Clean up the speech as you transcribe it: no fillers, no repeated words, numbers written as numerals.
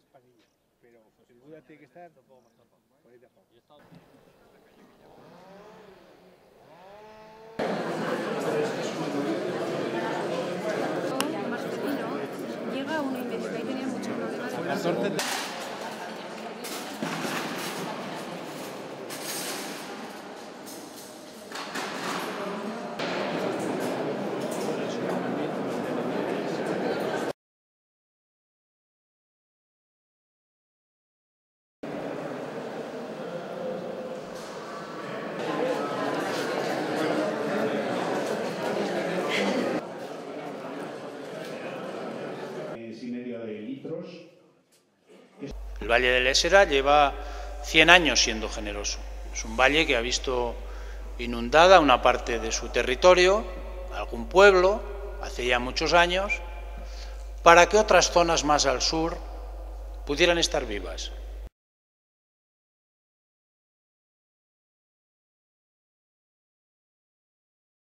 Espadilla, pero sin duda tiene que estar por ahí de abajo. Marcelino llega a 1,5, que ahí tenía muchos problemas. El Valle de Lésera lleva 100 años siendo generoso. Es un valle que ha visto inundada una parte de su territorio, algún pueblo, hace ya muchos años, para que otras zonas más al sur pudieran estar vivas.